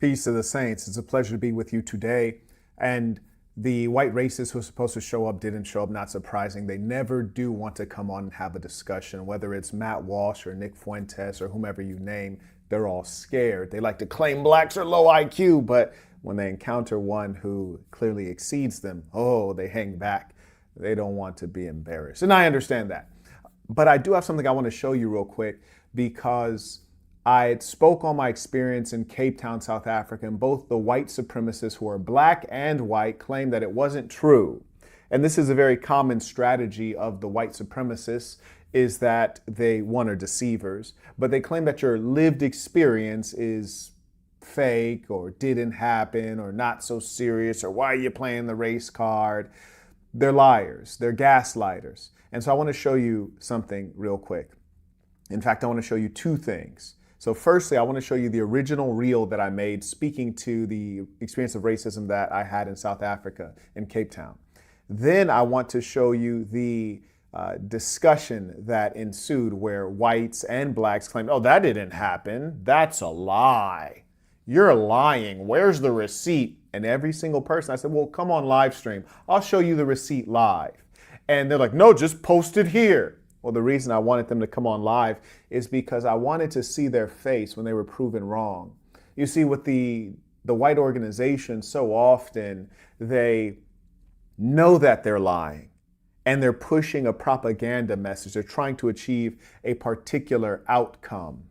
Peace to the saints. It's a pleasure to be with you today. And the white racists who are supposed to show up didn't show up, not surprising. They never do want to come on and have a discussion, whether it's Matt Walsh or Nick Fuentes or whomever you name. They're all scared. They like to claim blacks are low IQ, but when they encounter one who clearly exceeds them, oh, they hang back. They don't want to be embarrassed. And I understand that. But I do have something I want to show you real quick, because I spoke on my experience in Cape Town, South Africa, and both the white supremacists who are black and white claimed that it wasn't true. And this is a very common strategy of the white supremacists, is that they, one, are deceivers, but they claim that your lived experience is fake or didn't happen or not so serious or why are you playing the race card. They're liars. They're gaslighters. And so I want to show you something real quick. In fact, I want to show you two things. So firstly, I want to show you the original reel that I made speaking to the experience of racism that I had in South Africa, in Cape Town. Then I want to show you the discussion that ensued where whites and blacks claimed, oh, that didn't happen. That's a lie. You're lying. Where's the receipt? And every single person, I said, well, come on live stream. I'll show you the receipt live. And they're like, no, just post it here. Well, the reason I wanted them to come on live is because I wanted to see their face when they were proven wrong. You see, with the white organization, so often they know that they're lying and they're pushing a propaganda message. They're trying to achieve a particular outcome,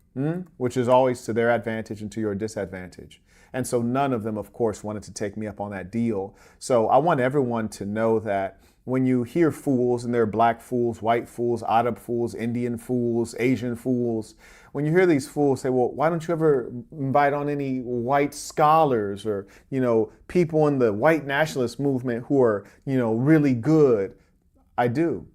which is always to their advantage and to your disadvantage. And so none of them, of course, wanted to take me up on that deal. So I want everyone to know that when you hear fools, and they're black fools, white fools, Arab fools, Indian fools, Asian fools, when you hear these fools say, well, why don't you ever invite on any white scholars or, people in the white nationalist movement who are, really good? I do.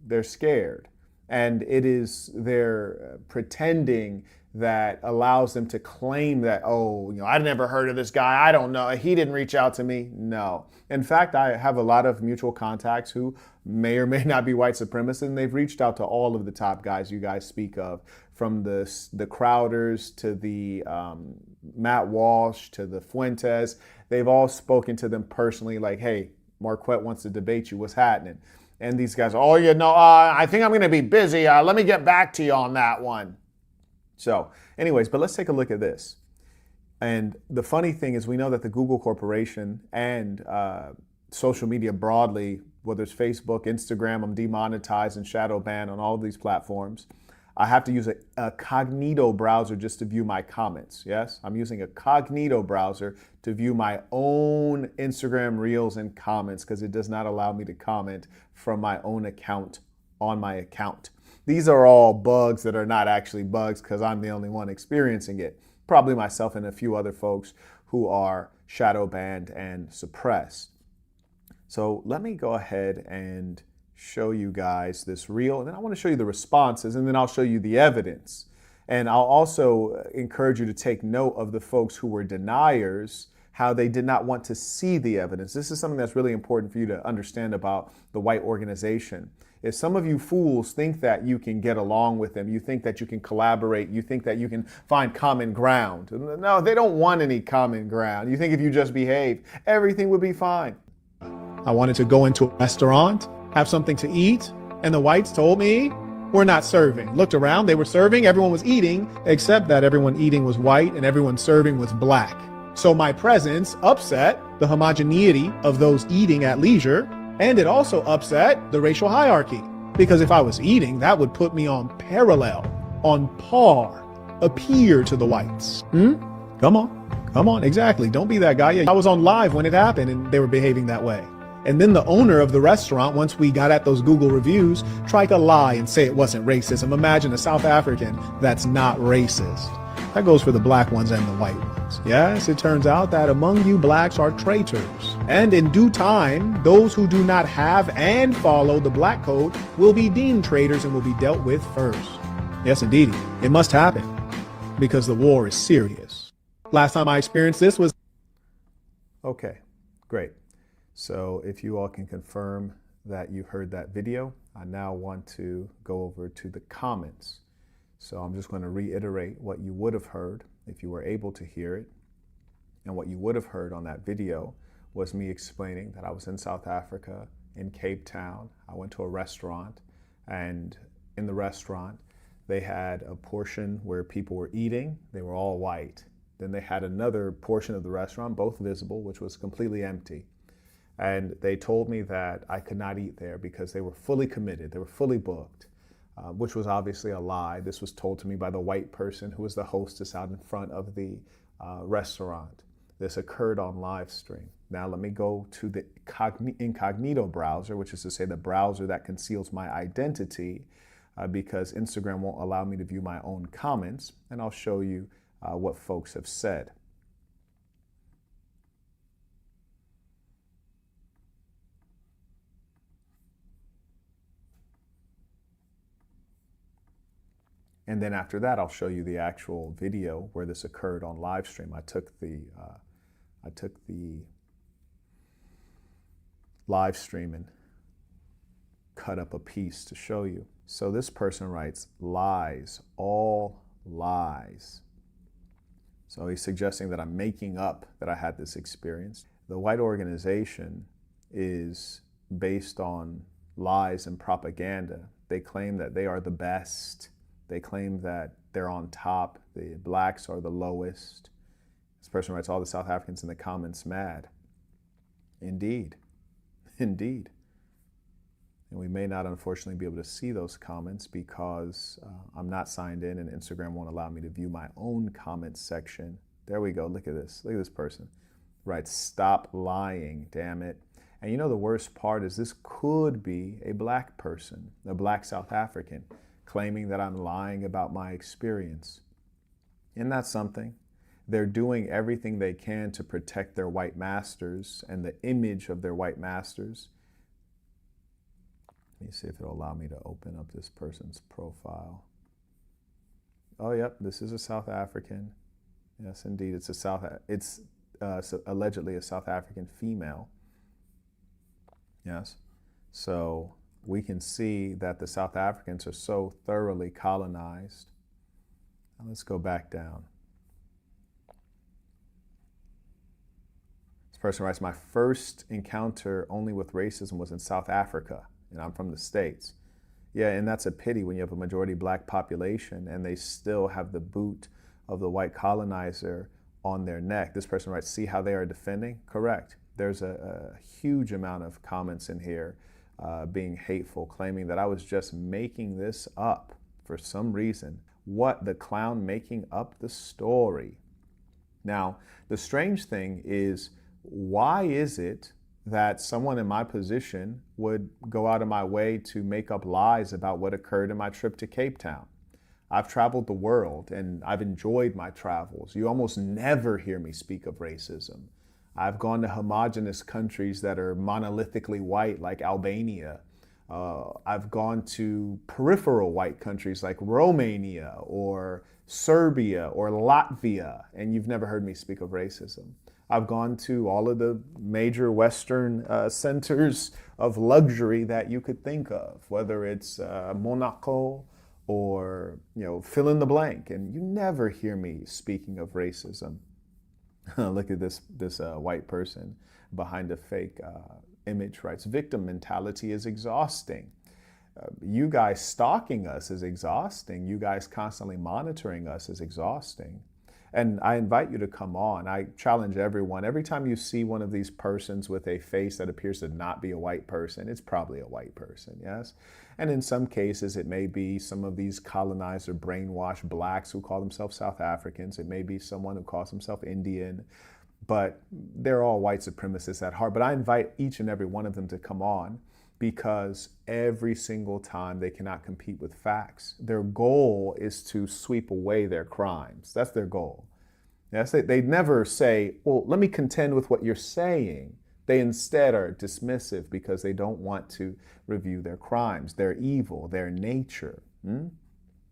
They're scared. And it is their pretending that allows them to claim that, oh, I never heard of this guy. I don't know. He didn't reach out to me. No. In fact, I have a lot of mutual contacts who may or may not be white supremacists, and they've reached out to all of the top guys you guys speak of, from the Crowders to the Matt Walsh to the Fuentes. They've all spoken to them personally, like, hey, Marquette wants to debate you. What's happening? And these guys, I think I'm going to be busy. Let me get back to you on that one. So anyways, but let's take a look at this. And the funny thing is, we know that the Google Corporation and social media broadly, whether it's Facebook, Instagram, I'm demonetized and shadow banned on all of these platforms. I have to use a cognito browser just to view my comments. Yes, I'm using a cognito browser to view my own Instagram reels and comments, because it does not allow me to comment from my own account on my account. These are all bugs that are not actually bugs, because I'm the only one experiencing it. Probably myself and a few other folks who are shadow banned and suppressed. So let me go ahead and show you guys this reel, and then I want to show you the responses, and then I'll show you the evidence. And I'll also encourage you to take note of the folks who were deniers, how they did not want to see the evidence. This is something that's really important for you to understand about the white organization. If some of you fools think that you can get along with them, you think that you can collaborate, you think that you can find common ground. No, they don't want any common ground. You think if you just behave, everything would be fine. I wanted to go into a restaurant, have something to eat, and the whites told me, we're not serving. Looked around, they were serving, everyone was eating, except that everyone eating was white and everyone serving was black. So my presence upset the homogeneity of those eating at leisure, and it also upset the racial hierarchy. Because if I was eating, that would put me on parallel, on par, a peer to the whites. Come on, exactly. Don't be that guy. Yeah, I was on live when it happened and they were behaving that way. And then the owner of the restaurant, once we got at those Google reviews, tried to lie and say it wasn't racism. Imagine a South African that's not racist. That goes for the black ones and the white ones. Yes, it turns out that among you blacks are traitors. And in due time, those who do not have and follow the black code will be deemed traitors and will be dealt with first. Yes, indeed. It must happen because the war is serious. Last time I experienced this was... Okay, great. So if you all can confirm that you heard that video, I now want to go over to the comments. So I'm just going to reiterate what you would have heard if you were able to hear it. And what you would have heard on that video was me explaining that I was in South Africa, in Cape Town. I went to a restaurant, and in the restaurant, they had a portion where people were eating. They were all white. Then they had another portion of the restaurant, both visible, which was completely empty. And they told me that I could not eat there because they were fully committed. They were fully booked, which was obviously a lie. This was told to me by the white person who was the hostess out in front of the restaurant. This occurred on live stream. Now let me go to the incognito browser, which is to say the browser that conceals my identity, because Instagram won't allow me to view my own comments, and I'll show you what folks have said. And then after that, I'll show you the actual video where this occurred on live stream. I took the live stream and cut up a piece to show you. So this person writes, lies, all lies. So he's suggesting that I'm making up that I had this experience. The white organization is based on lies and propaganda. They claim that they are the best. They claim that they're on top. The blacks are the lowest. This person writes, all the South Africans in the comments mad. Indeed, indeed. And we may not, unfortunately, be able to see those comments because I'm not signed in and Instagram won't allow me to view my own comments section. There we go. Look at this. Look at this person. Right. Stop lying, damn it. And you know the worst part is this could be a black person, a black South African, claiming that I'm lying about my experience. Isn't that something? They're doing everything they can to protect their white masters and the image of their white masters. Let me see if it'll allow me to open up this person's profile. Oh, yep, this is a South African. Yes, indeed, it's allegedly a South African female. Yes, so we can see that the South Africans are so thoroughly colonized. Now let's go back down. This person writes, my first encounter only with racism was in South Africa, and I'm from the States. Yeah, and that's a pity when you have a majority black population and they still have the boot of the white colonizer on their neck. This person writes, see how they are defending? Correct. There's a huge amount of comments in here being hateful, claiming that I was just making this up for some reason. What, the clown making up the story? Now, the strange thing is, why is it that someone in my position would go out of my way to make up lies about what occurred in my trip to Cape Town? I've traveled the world and I've enjoyed my travels. You almost never hear me speak of racism. I've gone to homogenous countries that are monolithically white, like Albania. I've gone to peripheral white countries like Romania or Serbia or Latvia, and you've never heard me speak of racism. I've gone to all of the major Western centers of luxury that you could think of, whether it's Monaco or, fill in the blank, and you never hear me speaking of racism. Look at this white person behind a fake image writes, victim mentality is exhausting. You guys stalking us is exhausting. You guys constantly monitoring us is exhausting. And I invite you to come on. I challenge everyone. Every time you see one of these persons with a face that appears to not be a white person, it's probably a white person, yes? And in some cases, it may be some of these colonized or brainwashed blacks who call themselves South Africans. It may be someone who calls himself Indian, but they're all white supremacists at heart. But I invite each and every one of them to come on because every single time they cannot compete with facts. Their goal is to sweep away their crimes. That's their goal. Yes, they never say, well, let me contend with what you're saying. They instead are dismissive because they don't want to review their crimes, their evil, their nature.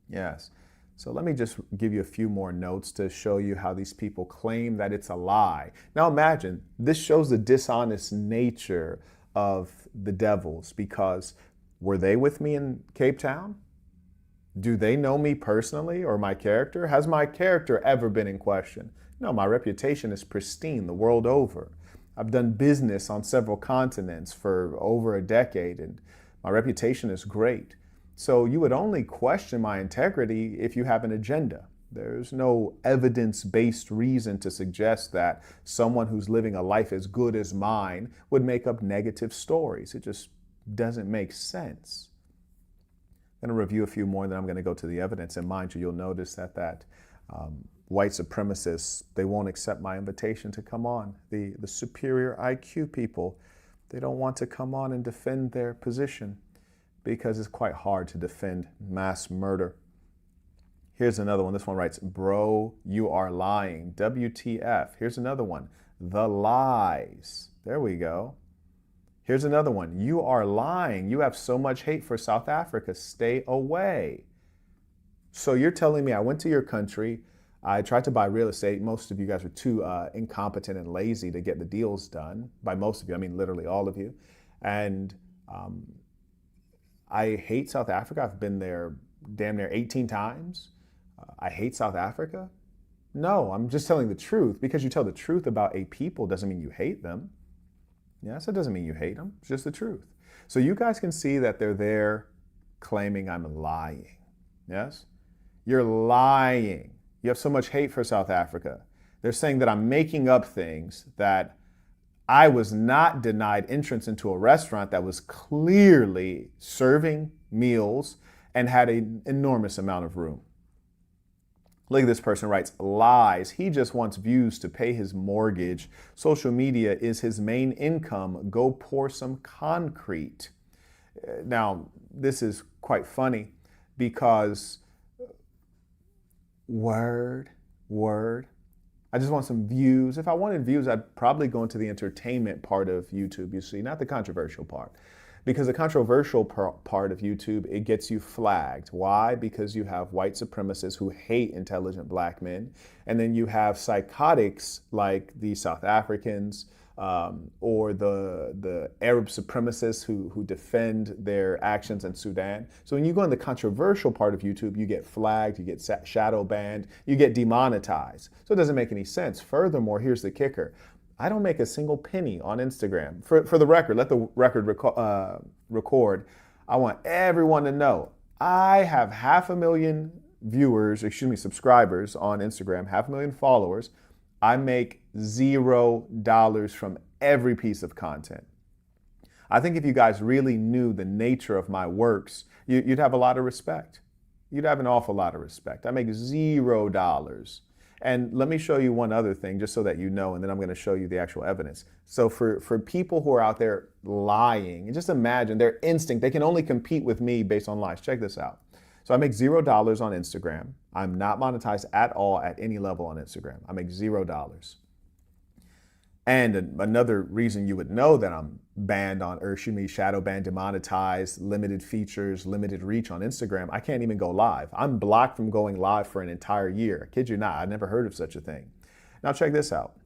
Yes. So let me just give you a few more notes to show you how these people claim that it's a lie. Now imagine, this shows the dishonest nature of the devils, because were they with me in Cape Town? Do they know me personally or my character? Has my character ever been in question? No, my reputation is pristine the world over. I've done business on several continents for over a decade, and my reputation is great. So you would only question my integrity if you have an agenda. There's no evidence-based reason to suggest that someone who's living a life as good as mine would make up negative stories. It just doesn't make sense. I'm going to review a few more, and then I'm going to go to the evidence. And mind you, you'll notice that white supremacists, they won't accept my invitation to come on. The superior IQ people, they don't want to come on and defend their position because it's quite hard to defend mass murder. Here's another one. This one writes, bro, you are lying. WTF. Here's another one. The lies. There we go. Here's another one. You are lying. You have so much hate for South Africa. Stay away. So you're telling me I went to your country. I tried to buy real estate. Most of you guys are too incompetent and lazy to get the deals done. By most of you, I mean literally all of you. And I hate South Africa. I've been there damn near 18 times. I hate South Africa? No, I'm just telling the truth. Because you tell the truth about a people doesn't mean you hate them. Yes, it doesn't mean you hate them. It's just the truth. So you guys can see that they're there claiming I'm lying. Yes? You're lying. You have so much hate for South Africa. They're saying that I'm making up things, that I was not denied entrance into a restaurant that was clearly serving meals and had an enormous amount of room. Look at this person writes, lies. He just wants views to pay his mortgage. Social media is his main income. Go pour some concrete. Now, this is quite funny because word. I just want some views. If I wanted views, I'd probably go into the entertainment part of YouTube, you see, not the controversial part. Because the controversial part of YouTube, it gets you flagged. Why? Because you have white supremacists who hate intelligent black men. And then you have psychotics like the South Africans or the Arab supremacists who defend their actions in Sudan. So when you go in the controversial part of YouTube, you get flagged, you get shadow banned, you get demonetized. So it doesn't make any sense. Furthermore, here's the kicker. I don't make a single penny on Instagram. For the record, let the record record. I want everyone to know I have 500,000 subscribers on Instagram, 500,000 followers. I make $0 from every piece of content. I think if you guys really knew the nature of my works, you'd have a lot of respect. You'd have an awful lot of respect. I make $0. And let me show you one other thing just so that you know, and then I'm going to show you the actual evidence. So for people who are out there lying, and just imagine their instinct, they can only compete with me based on lies. Check this out. So I make $0 on Instagram. I'm not monetized at all at any level on Instagram. I make $0. And another reason you would know that I'm banned on, or excuse me, shadow banned, demonetized, limited features, limited reach on Instagram, I can't even go live. I'm blocked from going live for an entire year. I kid you not, I never heard of such a thing. Now check this out.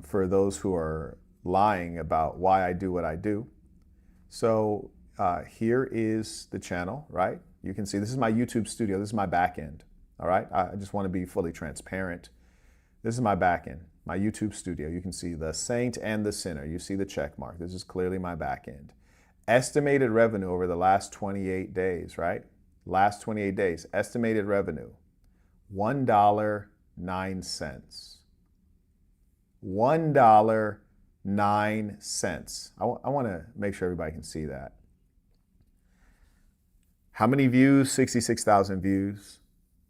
For those who are lying about why I do what I do. So here is the channel, right? You can see this is my YouTube studio. This is my back end, all right? I just want to be fully transparent. This is my back end. My YouTube studio, you can see the saint and the sinner. You see the check mark. This is clearly my back end. Estimated revenue over the last 28 days, right? Last 28 days, estimated revenue, $1.09. $1.09. I want to make sure everybody can see that. How many views? 66,000 views.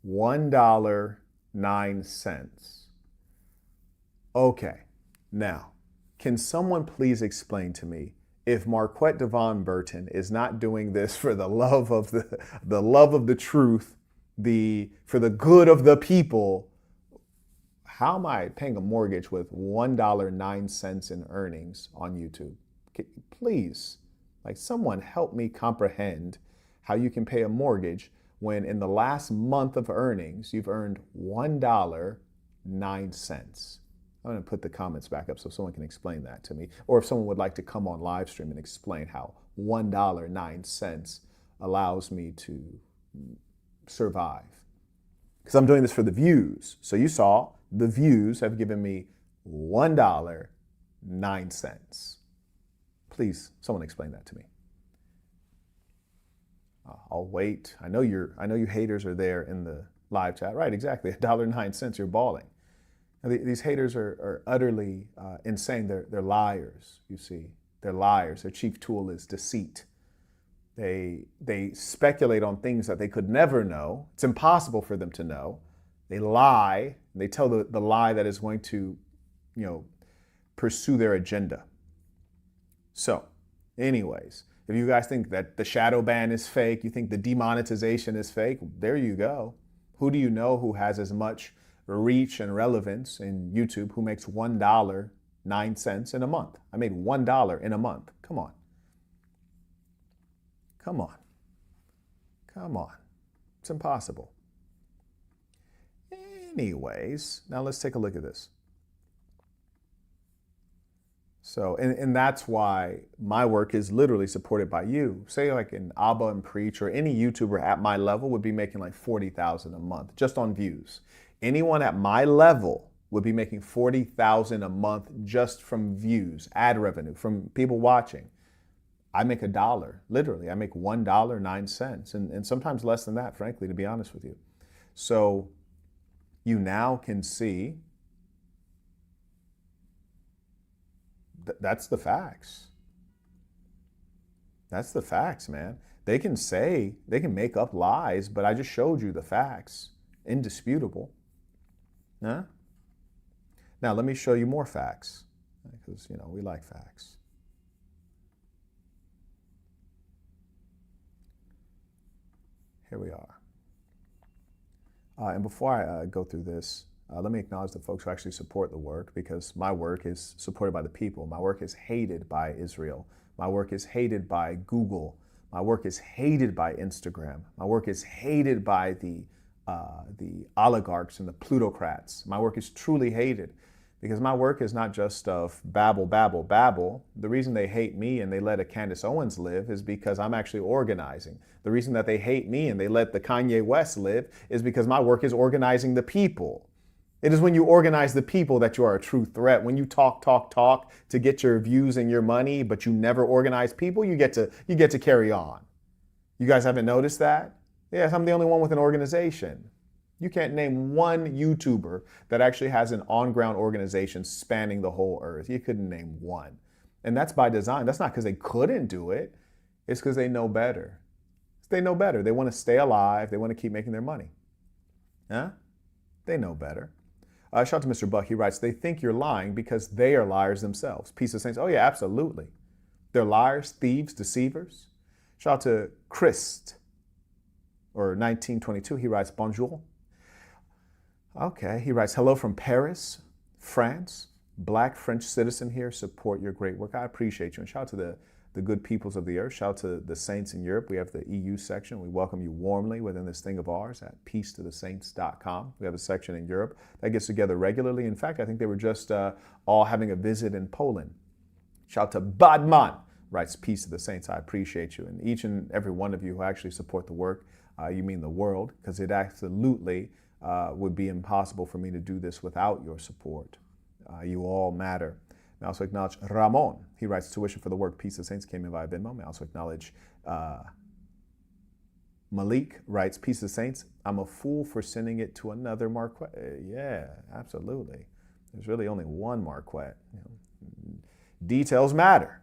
$1.09. Okay, now, can someone please explain to me if MarquettDavon Burton is not doing this for the love of the love of the truth, for the good of the people? How am I paying a mortgage with $1.09 in earnings on YouTube? Please, like, someone help me comprehend how you can pay a mortgage when in the last month of earnings you've earned $1.09. I'm going to put the comments back up so someone can explain that to me. Or if someone would like to come on live stream and explain how $1.09 allows me to survive. because I'm doing this for the views. So you saw the views have given me $1.09. Please, someone explain that to me. I'll wait. I know you haters are there in the live chat. Right, exactly. $1.09. You're bawling. Now, these haters are utterly insane. They're liars, you see. They're liars. Their chief tool is deceit. They speculate on things that they could never know. It's impossible for them to know. They lie. They tell the lie that is going to, pursue their agenda. So, anyways, if you guys think that the shadow ban is fake, you think the demonetization is fake, there you go. Who do you know who has as much reach and relevance in YouTube who makes $1.09 in a month? I made $1 in a month. Come on. Come on. Come on. It's impossible. Anyways, now let's take a look at this. So, and that's why my work is literally supported by you. Say like an Abba and Preach or any YouTuber at my level would be making like $40,000 a month just on views. Anyone at my level would be making $40,000 a month just from views, ad revenue, from people watching. I make $1, literally. I make $1.09 and sometimes less than that, frankly, to be honest with you. So you now can see that's the facts. That's the facts, man. They can make up lies, but I just showed you the facts. Indisputable. Huh? Now, let me show you more facts, because, we like facts. Here we are. And before I go through this, let me acknowledge the folks who actually support the work, because my work is supported by the people. My work is hated by Israel. My work is hated by Google. My work is hated by Instagram. My work is hated by the oligarchs and the plutocrats. My work is truly hated because my work is not just of babble, babble, babble. The reason they hate me and they let a Candace Owens live is because I'm actually organizing. The reason that they hate me and they let the Kanye West live is because my work is organizing the people. It is when you organize the people that you are a true threat. When you talk to get your views and your money, but you never organize people, you get to carry on. You guys haven't noticed that? Yes, I'm the only one with an organization. You can't name one YouTuber that actually has an on-ground organization spanning the whole earth. You couldn't name one. And that's by design. That's not because they couldn't do it. It's because they know better. They know better. They want to stay alive. They want to keep making their money. Huh? They know better. Shout out to Mr. Buck. He writes, they think you're lying because they are liars themselves. Peace of Saints. Oh, yeah, absolutely. They're liars, thieves, deceivers. Shout out to Christ, or 1922. He writes, bonjour. Okay. He writes, hello from Paris, France. Black French citizen here. Support your great work. I appreciate you. And shout out to the good peoples of the earth. Shout out to the saints in Europe. We have the EU section. We welcome you warmly within this thing of ours at peacetothesaints.com. We have a section in Europe that gets together regularly. In fact, I think they were just all having a visit in Poland. Shout out to Badman, writes Peace to the Saints. I appreciate you. And each and every one of you who actually support the work, you mean the world, because it absolutely would be impossible for me to do this without your support. You all matter. May I also acknowledge Ramon. He writes, tuition for the work, Peace of Saints came in via Venmo. May I also acknowledge Malik writes, Peace of Saints, I'm a fool for sending it to another Marquette. Yeah, absolutely. There's really only one Marquette. Details matter.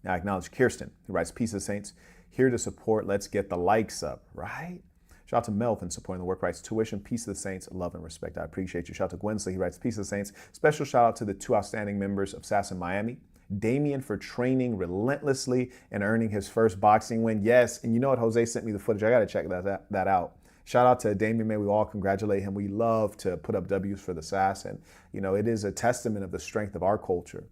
I acknowledge Kirsten, who writes, Peace of Saints, here to support, let's get the likes up, right? Shout out to Melvin supporting the work, writes, tuition, Peace of the Saints, love and respect. I appreciate you. Shout out to Gwensley, he writes, Peace of the Saints. Special shout out to the two outstanding members of SAS in Miami. Damien for training relentlessly and earning his first boxing win. Yes, and you know what? Jose sent me the footage. I got to check that out. Shout out to Damien. May we all congratulate him. We love to put up W's for the SAS, and it is a testament of the strength of our culture.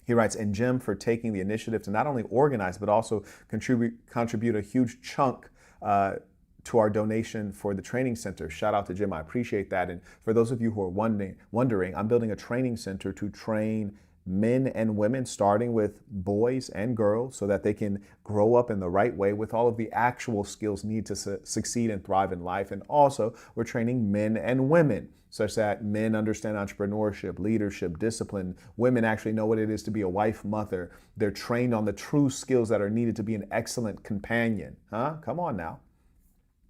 He writes, and Jim for taking the initiative to not only organize, but also contribute a huge chunk to our donation for the training center. Shout out to Jim. I appreciate that. And for those of you who are wondering, I'm building a training center to train men and women, starting with boys and girls, so that they can grow up in the right way with all of the actual skills needed to succeed and thrive in life. And also, we're training men and women such that men understand entrepreneurship, leadership, discipline. Women actually know what it is to be a wife, mother. They're trained on the true skills that are needed to be an excellent companion. Huh? Come on now.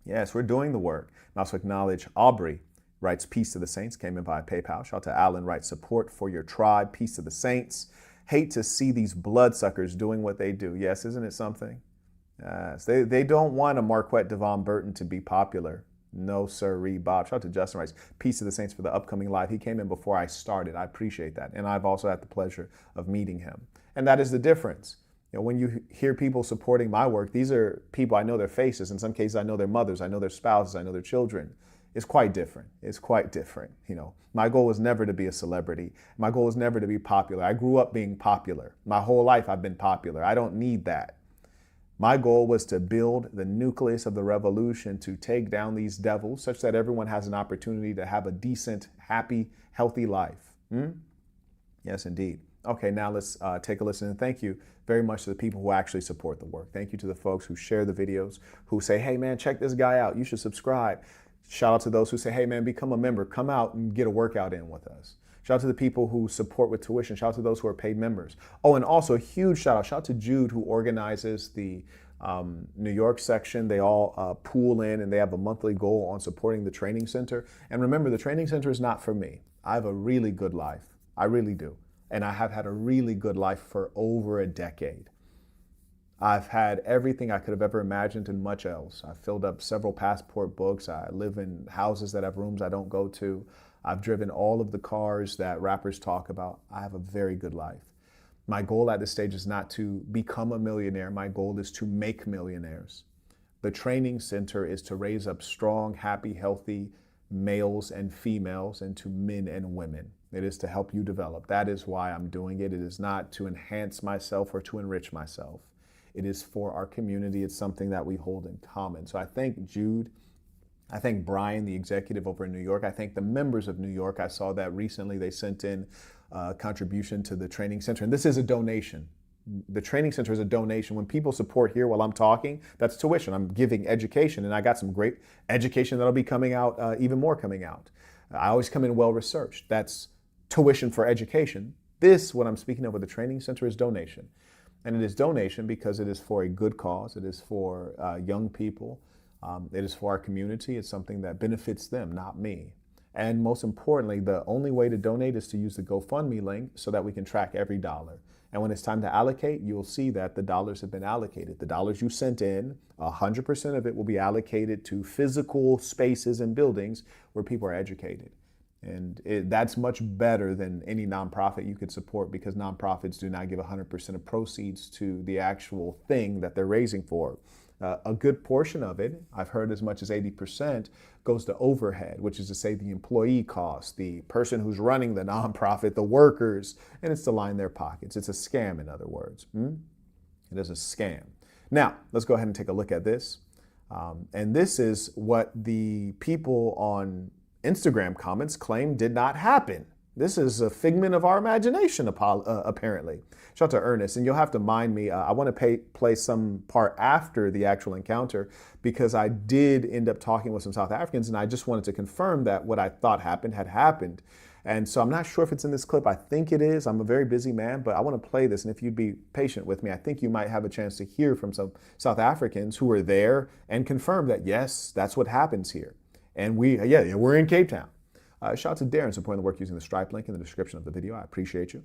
Yes, we're doing the work. And also acknowledge Aubrey writes, peace to the saints, came in via PayPal. Shout out to Alan, writes, support for your tribe, peace to the saints. Hate to see these bloodsuckers doing what they do. Yes, isn't it something? Yes, they don't want a MarquettDavon Burton to be popular. No, sirree, Bob. Shout out to Justin Rice. Peace to the saints for the upcoming live. He came in before I started. I appreciate that. And I've also had the pleasure of meeting him. And that is the difference. You know, when you hear people supporting my work, these are people, I know their faces. In some cases, I know their mothers, I know their spouses, I know their children. It's quite different. It's quite different. You know, my goal was never to be a celebrity. My goal was never to be popular. I grew up being popular. My whole life I've been popular. I don't need that. My goal was to build the nucleus of the revolution to take down these devils such that everyone has an opportunity to have a decent, happy, healthy life. Yes, indeed. Okay, now let's take a listen. And thank you very much to the people who actually support the work. Thank you to the folks who share the videos, who say, hey, man, check this guy out. You should subscribe. Shout out to those who say, hey, man, become a member. Come out and get a workout in with us. Shout out to the people who support with tuition. Shout out to those who are paid members. Oh, and also a huge shout out. Shout out to Jude, who organizes the New York section. They all pool in and they have a monthly goal on supporting the training center. And remember, the training center is not for me. I have a really good life. I really do. And I have had a really good life for over a decade. I've had everything I could have ever imagined and much else. I've filled up several passport books. I live in houses that have rooms I don't go to. I've driven all of the cars that rappers talk about. I have a very good life. My goal at this stage is not to become a millionaire. My goal is to make millionaires. The training center is to raise up strong, happy, healthy males and females into men and women. It is to help you develop. That is why I'm doing it. It is not to enhance myself or to enrich myself. It is for our community. It's something that we hold in common. So I thank Jude. I thank Brian, the executive over in New York. I thank the members of New York. I saw that recently they sent in a contribution to the training center. And this is a donation. The training center is a donation. When people support here while I'm talking, that's tuition. I'm giving education. And I got some great education that'll be coming out, even more coming out. I always come in well-researched. That's tuition for education. This, what I'm speaking of with the training center, is donation. And it is donation because it is for a good cause. It is for young people. It is for our community. It's something that benefits them, not me. And most importantly, the only way to donate is to use the GoFundMe link so that we can track every dollar. And when it's time to allocate, you'll see that the dollars have been allocated. The dollars you sent in, 100% of it will be allocated to physical spaces and buildings where people are educated. And that's much better than any nonprofit you could support, because nonprofits do not give 100% of proceeds to the actual thing that they're raising for. A good portion of it, I've heard as much as 80%, goes to overhead, which is to say the employee costs, the person who's running the nonprofit, the workers, and it's to line their pockets. It's a scam, in other words. It is a scam. Now, let's go ahead and take a look at this. And this is what the people on Instagram comments claim did not happen. This is a figment of our imagination, apparently. Shout out to Ernest, and you'll have to mind me. I want to play some part after the actual encounter, because I did end up talking with some South Africans, and I just wanted to confirm that what I thought happened had happened. And so I'm not sure if it's in this clip. I think it is. I'm a very busy man, but I want to play this. And if you'd be patient with me, I think you might have a chance to hear from some South Africans who were there and confirm that, yes, that's what happens here. And we're in Cape Town. Shout out to Darren supporting the work using the Stripe link in the description of the video. I appreciate you.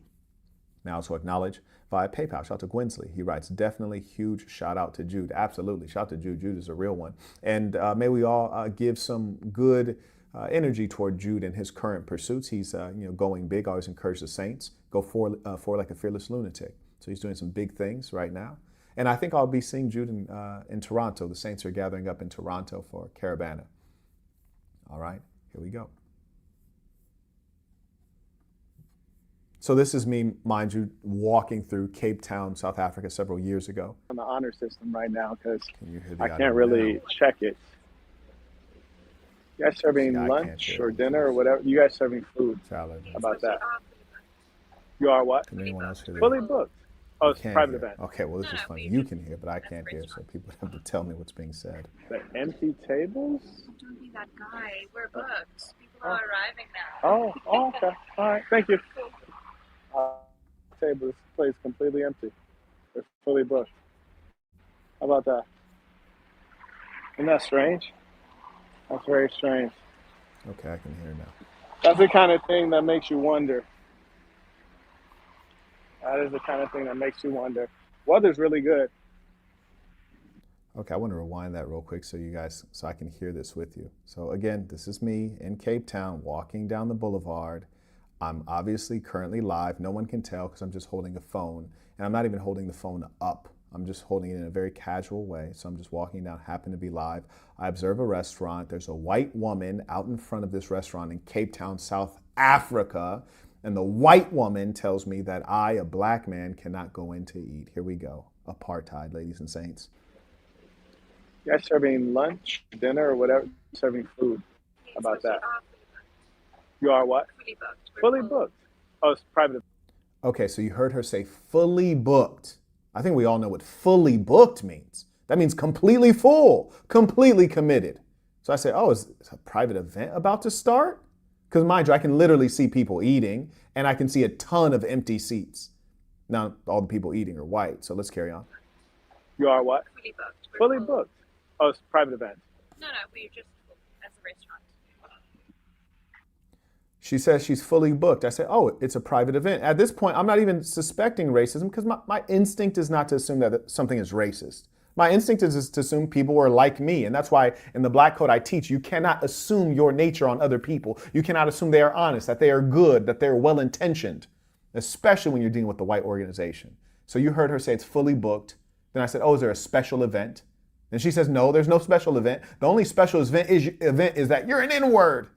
Now also acknowledge via PayPal. Shout out to Gwinsley. He writes, definitely huge shout out to Jude. Absolutely. Shout out to Jude. Jude is a real one. And may we all give some good energy toward Jude and his current pursuits. He's going big. I always encourage the saints. Go for like a fearless lunatic. So he's doing some big things right now. And I think I'll be seeing Jude in Toronto. The saints are gathering up in Toronto for Caravana. All right, here we go. So this is me, mind you, walking through Cape Town, South Africa several years ago. On the honor system right now, because I can't really check it. You guys serving lunch or dinner or whatever? You guys serving food? Salad. How about that? You are what? Can anyone else hear that? Fully booked. Oh, it's a private Hear. event. Okay, well, this is funny. You can hear, but I can't hear, so people have to tell me what's being said. The empty tables? Don't be that guy. We're booked. People are arriving now. Oh, okay. All right, thank you. Table, this place is completely empty. It's fully booked. How about that? Isn't that strange? That's very strange. Okay, I can hear now. That's the kind of thing that makes you wonder. That is the kind of thing that makes you wonder. Weather's really good. Okay, I want to rewind that real quick so I can hear this with you. So again, this is me in Cape Town walking down the boulevard. I'm obviously currently live. No one can tell because I'm just holding a phone, and I'm not even holding the phone up. I'm just holding it in a very casual way. So I'm just walking down, happen to be live. I observe a restaurant. There's a white woman out in front of this restaurant in Cape Town, South Africa. And the white woman tells me that I, a black man, cannot go in to eat. Here we go. Apartheid, ladies and saints. You guys serving lunch, dinner, or whatever, serving food. How about that? You are what? Fully booked. Fully booked. Oh, it's private. Okay, so you heard her say fully booked. I think we all know what fully booked means. That means completely full, completely committed. So I say, oh, is a private event about to start? Because mind you, I can literally see people eating, and I can see a ton of empty seats. Now, all the people eating are white, so let's carry on. You are what? Fully booked. Fully booked. Oh, it's a private event. No, we're just as a restaurant. She says she's fully booked. I say, oh, it's a private event. At this point, I'm not even suspecting racism because my instinct is not to assume that something is racist. My instinct is to assume people are like me. And that's why in the Black Code I teach, you cannot assume your nature on other people. You cannot assume they are honest, that they are good, that they're well-intentioned, especially when you're dealing with the white organization. So you heard her say it's fully booked. Then I said, oh, is there a special event? And she says, no, there's no special event. The only special event is that you're an N-word.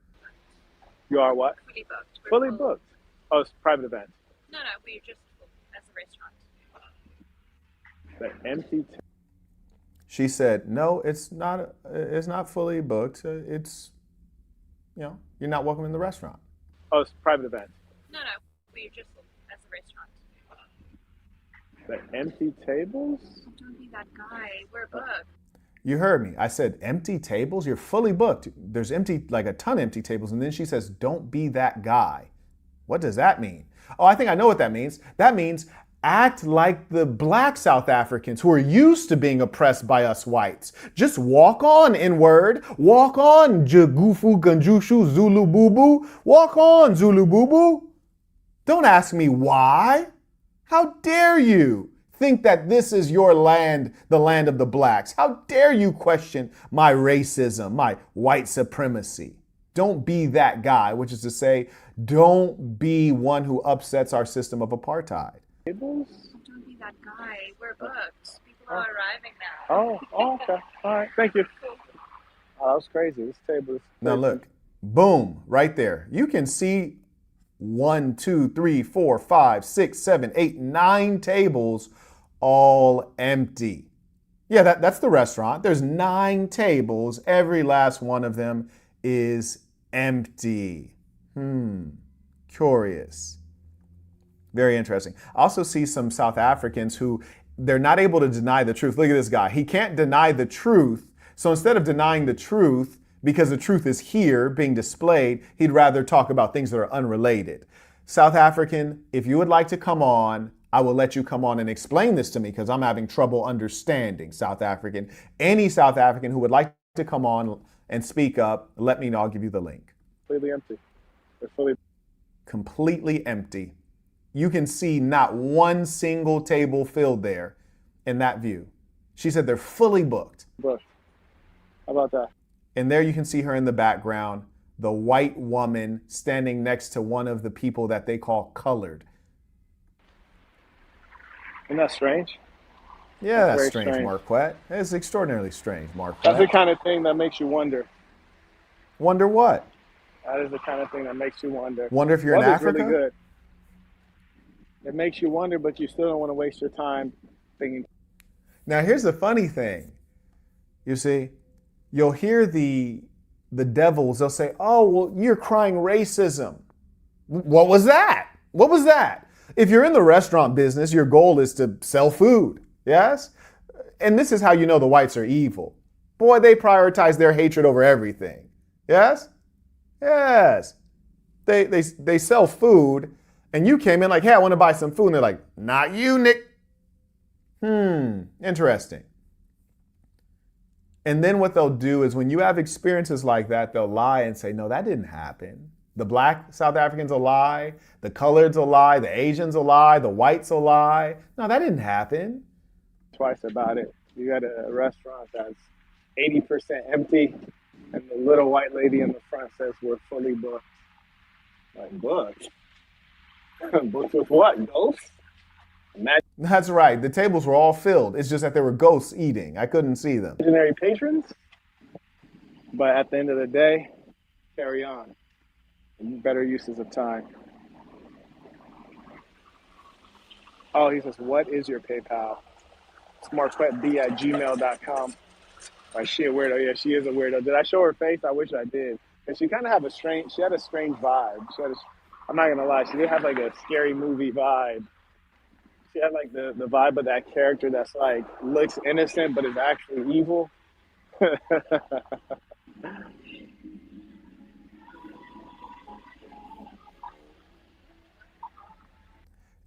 You are what? Fully booked. Fully booked. Oh, it's a private event. No, we're just as a restaurant. The empty. She said, no, it's not fully booked. It's, you're not welcome in the restaurant. Oh, it's a private event. No, we're just as a restaurant. The empty tables? Don't be that guy. We're booked. You heard me. I said empty tables. You're fully booked. There's like a ton of empty tables. And then she says, don't be that guy. What does that mean? Oh, I think I know what that means. That means act like the black South Africans who are used to being oppressed by us whites. Just walk on, N-word. Walk on, Jagufu Ganjushu Zulu Boo Boo. Walk on, Zulu Boo Boo. Don't ask me why. How dare you think that this is your land, the land of the blacks? How dare you question my racism, my white supremacy? Don't be that guy, which is to say, don't be one who upsets our system of apartheid. Tables? Don't be that guy. We're booked. People are arriving now. Oh, okay. All right, thank you. Oh, that was crazy. This table is crazy. Now look, boom, right there. You can see 1, 2, 3, 4, 5, 6, 7, 8, 9 tables all empty. Yeah, that's the restaurant. There's 9 tables. Every last one of them is empty. Curious. Very interesting. I also see some South Africans who they're not able to deny the truth. Look at this guy. He can't deny the truth. So instead of denying the truth, because the truth is here being displayed, he'd rather talk about things that are unrelated. South African, if you would like to come on, I will let you come on and explain this to me because I'm having trouble understanding South African. Any South African who would like to come on and speak up, let me know. I'll give you the link. Completely empty. They're fully completely empty. You can see not one single table filled there in that view. She said they're fully booked. booked. How about that? And there you can see her in the background, the white woman standing next to one of the people that they call colored. Isn't that strange? Yeah, that's very strange, strange. Marquette. It's extraordinarily strange, Marquette. That's the kind of thing that makes you wonder. Wonder what? That is the kind of thing that makes you wonder. Wonder if you're in Weather's Africa? really good. It makes you wonder, but you still don't want to waste your time thinking. Now, here's the funny thing. You see, you'll hear the devils, they'll say, oh, well, you're crying racism. What was that? What was that? If you're in the restaurant business, your goal is to sell food. Yes? And this is how you know the whites are evil. Boy, they prioritize their hatred over everything. Yes? Yes. They sell food, and you came in like, hey, I want to buy some food. And they're like, not you, Nick. Interesting. And then what they'll do is when you have experiences like that, they'll lie and say, no, that didn't happen. The black South Africans will lie. The coloreds will lie. The Asians will lie. The whites will lie. No, that didn't happen. Twice about it. You got a restaurant that's 80% empty, and the little white lady in the front says we're fully booked. Like, booked? Booked with what? Ghosts? That's right. The tables were all filled. It's just that there were ghosts eating. I couldn't see them. Imaginary patrons? But at the end of the day, carry on. Better uses of time. Oh, he says, what is your PayPal? It's MarquettDavon@gmail.com. Like, she a weirdo. Yeah, she is a weirdo. Did I show her face? I wish I did. And she kind of had a strange vibe. I'm not going to lie. She did have like a scary movie vibe. She had like the vibe of that character that's like, looks innocent, but is actually evil.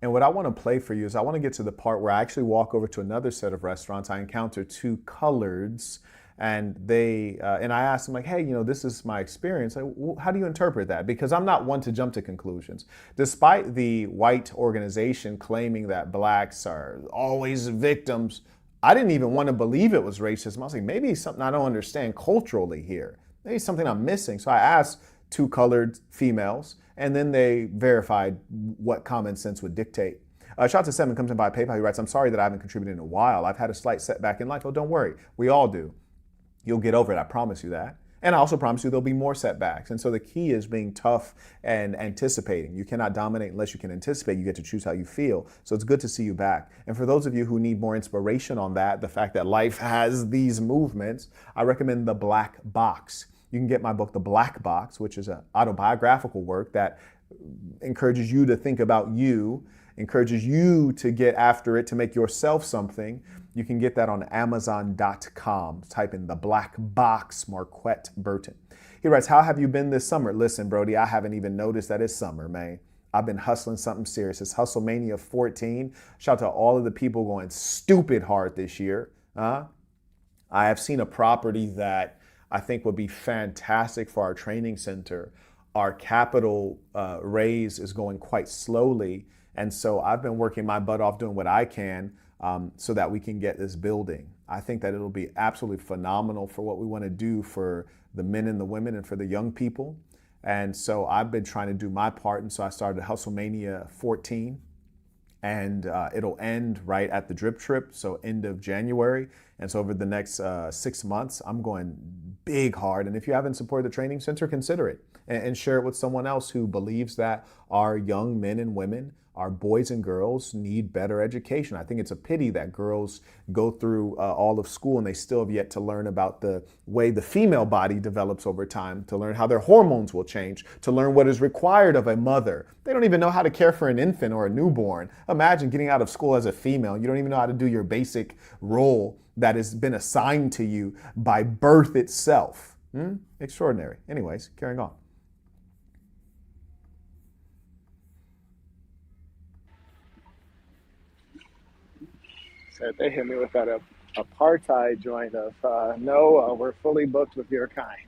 And what I want to play for you is I want to get to the part where I actually walk over to another set of restaurants. I encounter two coloreds, and and I asked them like, hey, this is my experience. How do you interpret that? Because I'm not one to jump to conclusions. Despite the white organization claiming that blacks are always victims, I didn't even want to believe it was racism. I was like, maybe it's something I don't understand culturally here. Maybe it's something I'm missing. So I asked two colored females, and then they verified what common sense would dictate. Shout out to Seven, comes in by PayPal. He writes, I'm sorry that I haven't contributed in a while. I've had a slight setback in life. Oh, don't worry. We all do. You'll get over it. I promise you that. And I also promise you there'll be more setbacks. And so the key is being tough and anticipating. You cannot dominate unless you can anticipate. You get to choose how you feel. So it's good to see you back. And for those of you who need more inspiration on that, the fact that life has these movements, I recommend The Black Box. You can get my book, The Black Box, which is an autobiographical work that encourages you to think about you, encourages you to get after it, to make yourself something. You can get that on Amazon.com. Type in The Black Box, Marquette Burton. He writes, how have you been this summer? Listen, Brody, I haven't even noticed that it's summer, man. I've been hustling something serious. It's Hustlemania 14. Shout out to all of the people going stupid hard this year. I have seen a property that I think would be fantastic for our training center. Our capital raise is going quite slowly. And so I've been working my butt off doing what I can so that we can get this building. I think that it'll be absolutely phenomenal for what we want to do for the men and the women and for the young people. And so I've been trying to do my part. And so I started Hustlemania 14. And it'll end right at the drip trip, so end of January. And so over the next 6 months, I'm going big hard. And if you haven't supported the training center, consider it and share it with someone else who believes that our young men and women, our boys and girls, need better education. I think it's a pity that girls go through all of school and they still have yet to learn about the way the female body develops over time, to learn how their hormones will change, to learn what is required of a mother. They don't even know how to care for an infant or a newborn. Imagine getting out of school as a female. You don't even know how to do your basic role that has been assigned to you by birth itself. Extraordinary. Anyways, carrying on. Said they hit me with that apartheid joint of no, we're fully booked with your kind.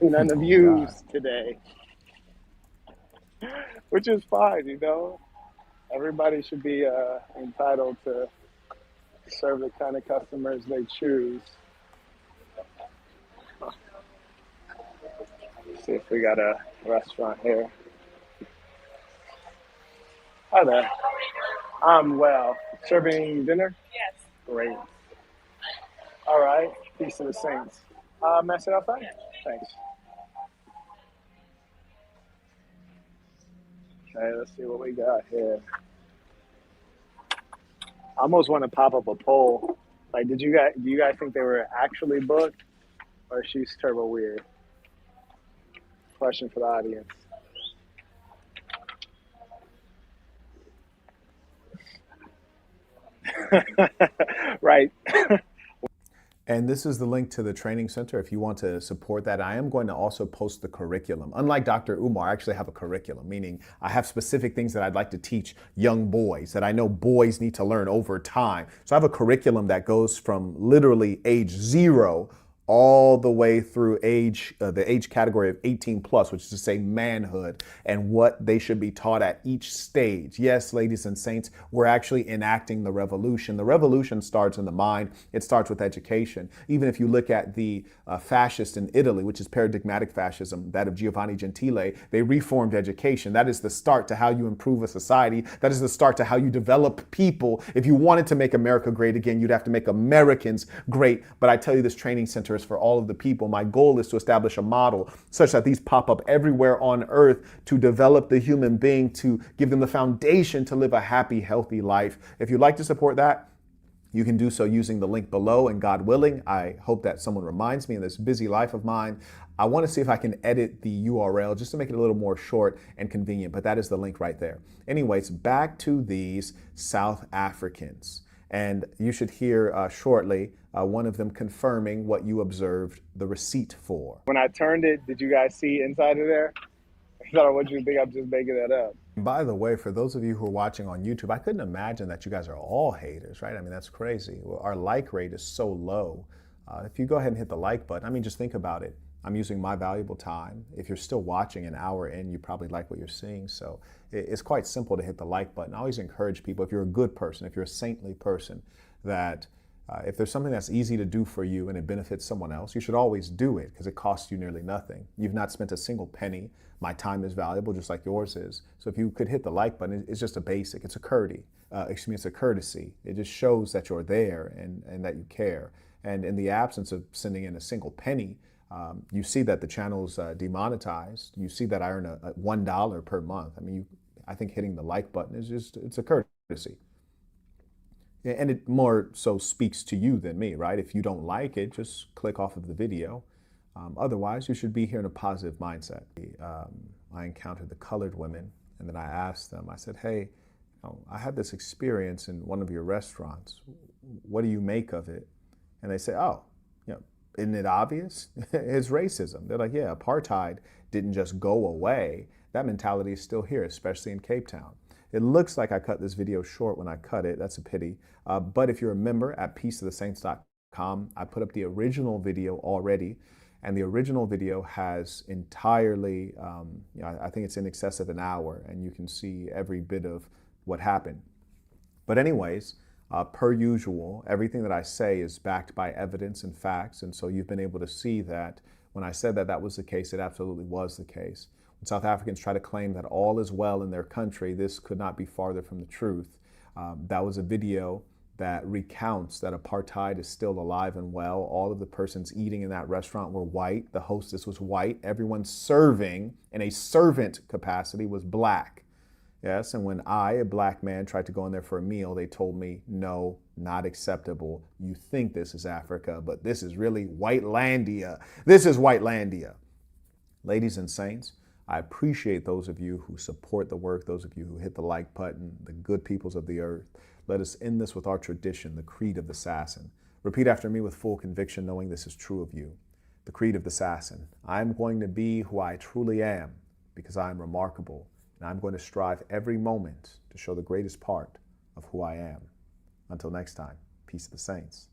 None of yous today. Which is fine, Everybody should be entitled to serve the kind of customers they choose. Let's see if we got a restaurant here. Hi there. I'm well. Serving dinner? Yes. Great. All right. Peace to the saints. May I sit outside? Yeah. Thanks. Okay, let's see what we got here. I almost want to pop up a poll. Like, do you guys think they were actually booked, or she's turbo weird? Question for the audience. Right. And this is the link to the training center if you want to support that. I am going to also post the curriculum. Unlike Dr. Umar, I actually have a curriculum, meaning I have specific things that I'd like to teach young boys that I know boys need to learn over time. So I have a curriculum that goes from literally age 0 all the way through the age category of 18 plus, which is to say manhood, and what they should be taught at each stage. Yes, ladies and saints, we're actually enacting the revolution. The revolution starts in the mind. It starts with education. Even if you look at the fascists in Italy, which is paradigmatic fascism, that of Giovanni Gentile, they reformed education. That is the start to how you improve a society. That is the start to how you develop people. If you wanted to make America great again, you'd have to make Americans great. But I tell you, this training center is for all of the people. My goal is to establish a model such that these pop up everywhere on earth to develop the human being, to give them the foundation to live a happy, healthy life. If you'd like to support that, you can do so using the link below, and God willing, I hope that someone reminds me in this busy life of mine. I want to see if I can edit the URL just to make it a little more short and convenient, but that is the link right there. Anyways, back to these South Africans. And you should hear shortly one of them confirming what you observed the receipt for. When I turned it, did you guys see inside of there? I don't want you to think I'm just making that up. By the way, for those of you who are watching on YouTube, I couldn't imagine that you guys are all haters, right? I mean, that's crazy. Well, our like rate is so low. If you go ahead and hit the like button, I mean, just think about it. I'm using my valuable time. If you're still watching an hour in, you probably like what you're seeing. So it's quite simple to hit the like button. I always encourage people, if you're a good person, if you're a saintly person, that if there's something that's easy to do for you and it benefits someone else, you should always do it because it costs you nearly nothing. You've not spent a single penny. My time is valuable just like yours is. So if you could hit the like button, it's just a basic, it's a courtesy. It's a courtesy. It just shows that you're there and that you care. And in the absence of sending in a single penny, you see that the channel's demonetized. You see that I earn a $1 per month. I mean, I think hitting the like button is just, it's a courtesy. And it more so speaks to you than me, right? If you don't like it, just click off of the video. Otherwise, you should be here in a positive mindset. I encountered the colored women, and then I asked them, I said, hey, I had this experience in one of your restaurants. What do you make of it? And they say, oh, isn't it obvious? It's racism. They're like, yeah, apartheid didn't just go away. That mentality is still here, especially in Cape Town. It looks like I cut this video short when I cut it. That's a pity. But if you're a member at peaceofthesaints.com, I put up the original video already. And the original video has entirely, I think it's in excess of an hour, and you can see every bit of what happened. But anyways, per usual, everything that I say is backed by evidence and facts. And so you've been able to see that when I said that that was the case, it absolutely was the case. When South Africans try to claim that all is well in their country, this could not be farther from the truth. That was a video that recounts that apartheid is still alive and well. All of the persons eating in that restaurant were white. The hostess was white. Everyone serving in a servant capacity was black. Yes, and when I, a black man, tried to go in there for a meal, they told me, no, not acceptable. You think this is Africa, but this is really Whitelandia. This is Whitelandia. Ladies and saints, I appreciate those of you who support the work, those of you who hit the like button, the good peoples of the earth. Let us end this with our tradition, the creed of the assassin. Repeat after me with full conviction, knowing this is true of you. The creed of the assassin. I am going to be who I truly am because I am remarkable. And I'm going to strive every moment to show the greatest part of who I am. Until next time, peace of the saints.